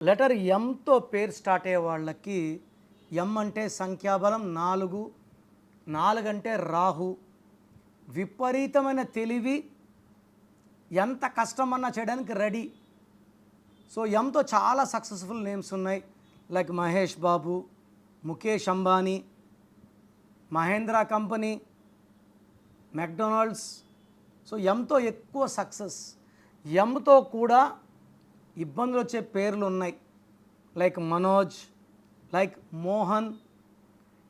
Letter ఎంతో పేరు start అయ్యే వాళ్ళకి ఎం అంటే సంఖ్యాబలం 4, 4 అంటే రాహు, విపరీతమైన తెలివి, ఎంత కష్టమన్నా చేయడానికి రెడీ. సో ఎంతో చాలా సక్సెస్ఫుల్ నేమ్స్ ఉన్నాయి. Like Mahesh Babu, Mukesh Ambani, Mahendra company, McDonald's. So ఎంతో ఎక్కువ సక్సెస్. ఎంతో కూడా ఇబ్బందులు వచ్చే పేర్లు ఉన్నాయి. Like Manoj, like Mohan.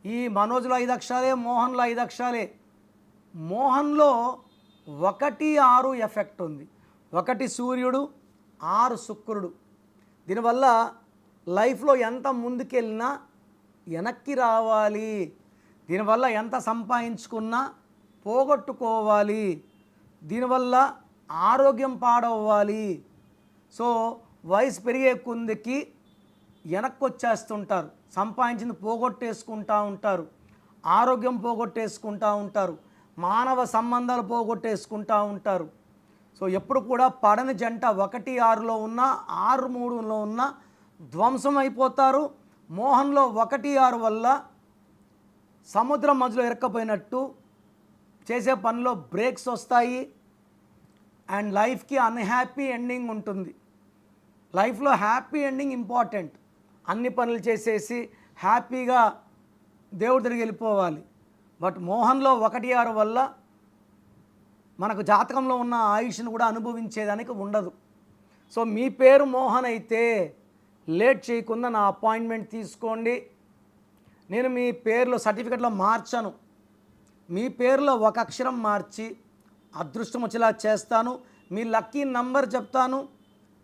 ఈ మనోజ్లో 5 అక్షరాలే, మోహన్లో 5 అక్షరాలే. మోహన్లో 1, 6 ఎఫెక్ట్ ఉంది. 1 సూర్యుడు, 6 శుక్రుడు. దీనివల్ల లైఫ్లో ఎంత ముందుకెళ్ళినా వెనక్కి రావాలి. దీనివల్ల ఎంత సంపాదించుకున్నా పోగొట్టుకోవాలి. దీనివల్ల ఆరోగ్యం పాడవ్వాలి. సో వయసు పెరిగే కొందికి వెనక్కి వచ్చేస్తుంటారు, సంపాదించింది పోగొట్టేసుకుంటూ ఉంటారు, ఆరోగ్యం పోగొట్టేసుకుంటూ ఉంటారు, మానవ సంబంధాలు పోగొట్టేసుకుంటూ ఉంటారు. సో ఎప్పుడు కూడా పడని జంట 1, 6లో ఉన్న, 6, 3లో ఉన్న ధ్వంసం అయిపోతారు. మోహన్లో 1, 6 వల్ల సముద్రం మధ్యలో ఇరక్కపోయినట్టు చేసే పనిలో బ్రేక్స్ వస్తాయి అండ్ లైఫ్కి అన్హ్యాపీ ఎండింగ్ ఉంటుంది. లైఫ్లో హ్యాపీ ఎండింగ్ ఇంపార్టెంట్. అన్ని పనులు చేసేసి హ్యాపీగా దేవుడి దగ్గరికి వెళ్ళిపోవాలి. బట్ మోహన్లో 1, 6 వల్ల మనకు జాతకంలో ఉన్న ఆయుష్ను కూడా అనుభవించేదానికి ఉండదు. సో మీ పేరు మోహన్ అయితే లేట్ చేయకుండా నా అపాయింట్మెంట్ తీసుకోండి. నేను మీ పేరులో సర్టిఫికెట్లో మార్చను. మీ పేరులో 1 అక్షరం మార్చి అదృష్టం వచ్చేలా చేస్తాను. మీ లక్కీ నంబర్ చెప్తాను,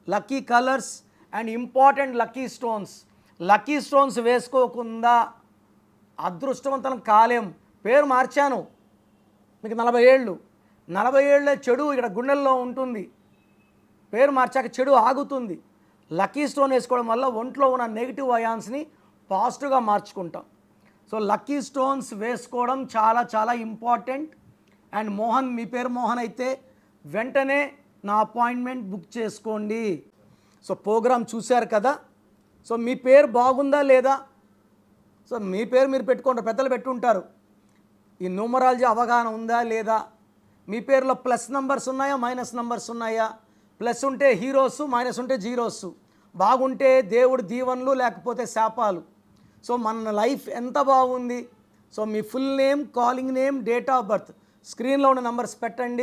lucky colours and important lucky stones. Lucky stones వేసుకోకుండా అదృష్టవంతం కాలేం. పేరు మార్చాను, మీకు 40 ఏళ్ళు. 40 ఏళ్ళే చెడు ఇక్కడ గుండెల్లో ఉంటుంది. పేరు మార్చాక చెడు ఆగుతుంది. లక్కీ స్టోన్ వేసుకోవడం వల్ల ఒంట్లో ఉన్న నెగిటివ్ అయాన్స్ని పాజిటివ్గా మార్చుకుంటాం. సో లక్కీ స్టోన్స్ వేసుకోవడం చాలా చాలా ఇంపార్టెంట్. అండ్ మోహన్, మీ పేరు మోహన్ అయితే వెంటనే నా అపాయింట్మెంట్ బుక్ చేసుకోండి. సో ప్రోగ్రామ్ చూశారు కదా. సో మీ పేరు బాగుందా లేదా? సో మీ పేరు మీరు పెట్టుకుంటారు, పెద్దలు పెట్టుంటారు. ఈ న్యూమరాలజీ అవగాహన ఉందా లేదా? మీ పేరులో ప్లస్ నంబర్స్ ఉన్నాయా, మైనస్ నంబర్స్ ఉన్నాయా? ప్లస్ ఉంటే హీరోస్, మైనస్ ఉంటే జీరోస్. బాగుంటే దేవుడి దీవెనలు, లేకపోతే శాపాలు. సో మన లైఫ్ ఎంత బాగుంది? So me full name, calling name, date of birth, స్క్రీన్లో ఉన్న నంబర్స్ పెట్టండి.